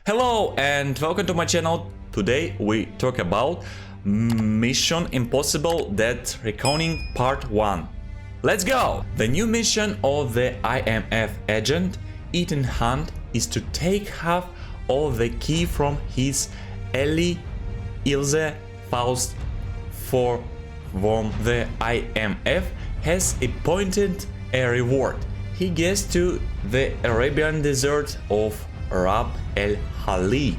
Hello and welcome to my channel. Today we talk about Mission Impossible Dead Reckoning Part 1. Let's go! The new mission of the IMF agent Ethan Hunt is to take half of the key from his ally Ilse Faust, for whom the IMF has appointed a reward. He gets to the Arabian desert of Rab el Khali,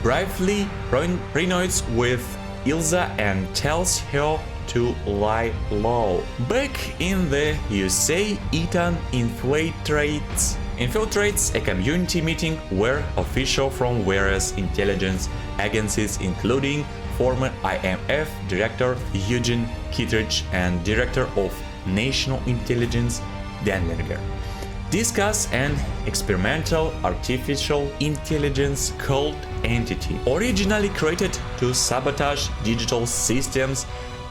briefly reunites with Ilse and tells her to lie low. Back in the USA, Ethan infiltrates a community meeting where officials from various intelligence agencies, including former IMF Director Eugene Kittredge and Director of National Intelligence Denlinger, discuss an experimental artificial intelligence called Entity. Originally created to sabotage digital systems,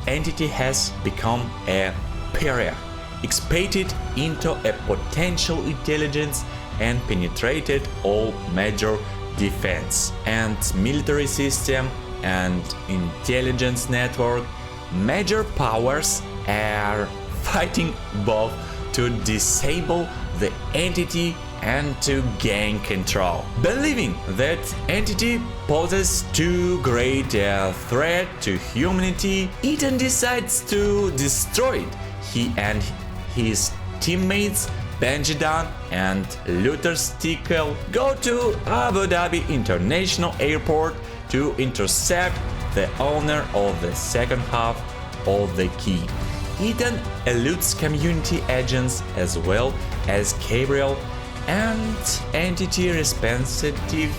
Entity has become a pariah, expanded into a potential intelligence and penetrated all major defense and military system and intelligence network. Major powers are fighting both to disable the Entity and to gain control. Believing that Entity poses too great a threat to humanity, Ethan decides to destroy it. He and his teammates Benji Dunn and Luther Stickle go to Abu Dhabi International Airport to intercept the owner of the second half of the key. Ethan eludes community agents as well as Gabriel and Entity representative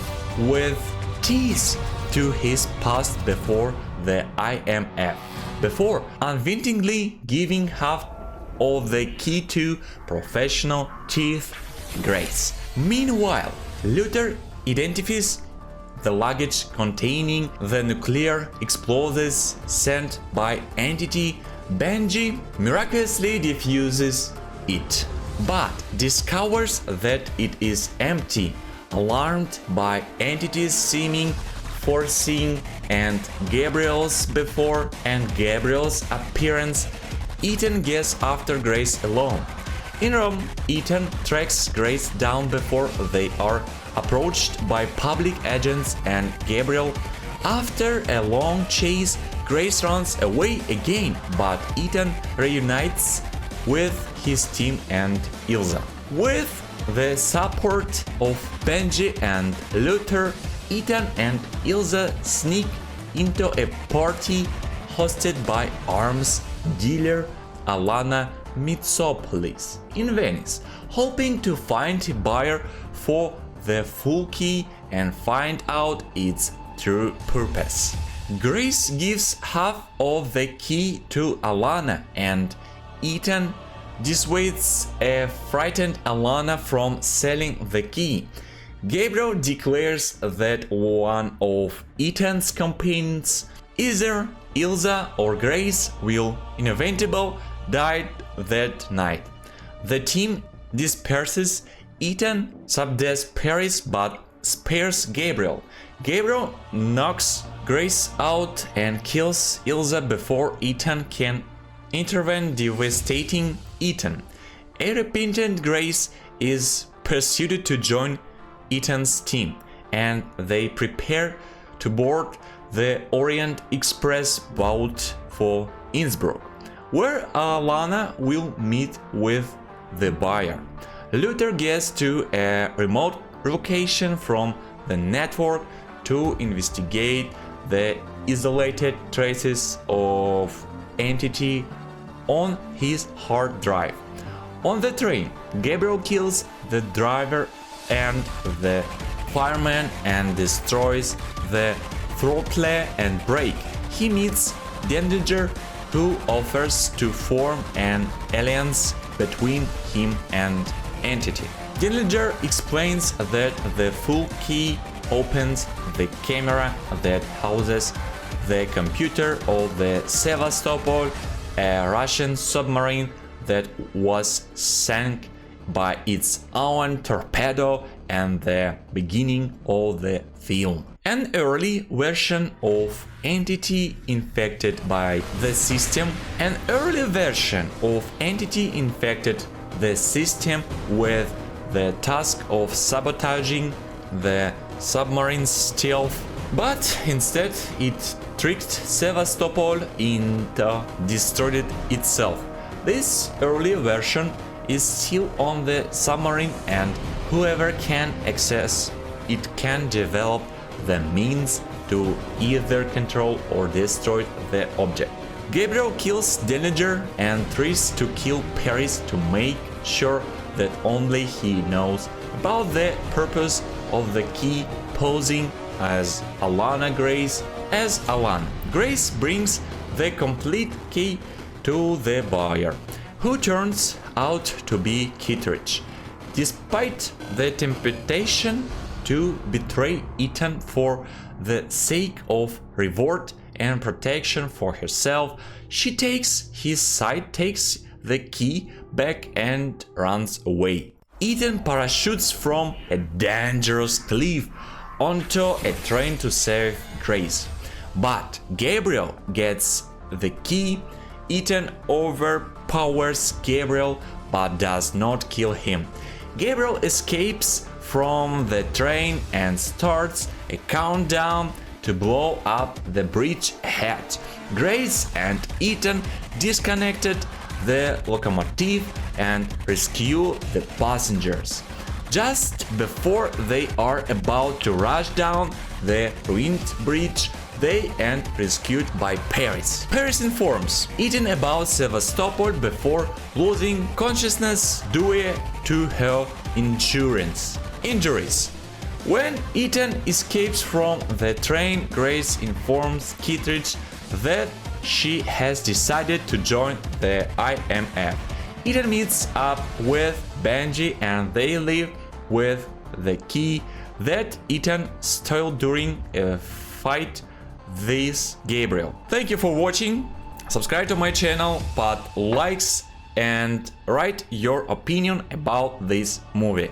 with ties to his past before the IMF, before unwittingly giving half of the key to professional thief Grace. Meanwhile, Luther identifies the luggage containing the nuclear explosives sent by Entity. Benji miraculously defuses it, but discovers that it is empty. Alarmed by Entity's seeming forcing and Gabriel's appearance, Ethan gets after Grace alone. In Rome, Ethan tracks Grace down before they are approached by public agents and Gabriel. After a long chase, Grace runs away again, but Ethan reunites with his team and Ilse. With the support of Benji and Luther, Ethan and Ilse sneak into a party hosted by arms dealer Alana Mitsopoulos in Venice, hoping to find a buyer for the full key and find out its true purpose. Grace gives half of the key to Alana, and Ethan dissuades a frightened Alana from selling the key. Gabriel declares that one of Ethan's companions, either Ilse or Grace, will inevitably die that night. The team disperses. Ethan subdues Paris but spares Gabriel. Gabriel knocks Grace out and kills Ilse before Ethan can intervene, devastating Ethan. A repentant Grace is persuaded to join Ethan's team, and they prepare to board the Orient Express boat for Innsbruck, where Alana will meet with the buyer. Luther gets to a remote location from the network to investigate the isolated traces of Entity on his hard drive. On the train, Gabriel kills the driver and the fireman and destroys the throttle and brake. He meets Denlinger, who offers to form an alliance between him and Entity. Denlinger explains that the full key opens the camera that houses the computer of the Sevastopol, a Russian submarine that was sunk by its own torpedo and the beginning of the film. An early version of entity infected by the system. An early version of entity infected the system with the task of sabotaging the submarine's stealth, but instead it tricked Sevastopol into destroying it itself. This early version is still on the submarine, and whoever can access it can develop the means to either control or destroy the object. Gabriel kills Dillinger and tries to kill Paris to make sure that only he knows about the purpose of the key, posing as Alana Grace. As Alana, Grace brings the complete key to the buyer, who turns out to be Kittredge. Despite the temptation to betray Ethan for the sake of reward and protection for herself, she takes his side, takes the key back and runs away. Ethan parachutes from a dangerous cliff onto a train to save Grace. But Gabriel gets the key. Ethan overpowers Gabriel but does not kill him. Gabriel escapes from the train and starts a countdown to blow up the bridge ahead. Grace and Ethan disconnected the locomotive and rescue the passengers. Just before they are about to rush down the ruined bridge, they are rescued by Paris. Paris informs Ethan about Sevastopol before losing consciousness due to her injuries. When Ethan escapes from the train, Grace informs Kittredge that she has decided to join the IMF. Ethan meets up with Benji and they leave with the key that Ethan stole during a fight with Gabriel. Thank you for watching. Subscribe to my channel, put likes and write your opinion about this movie.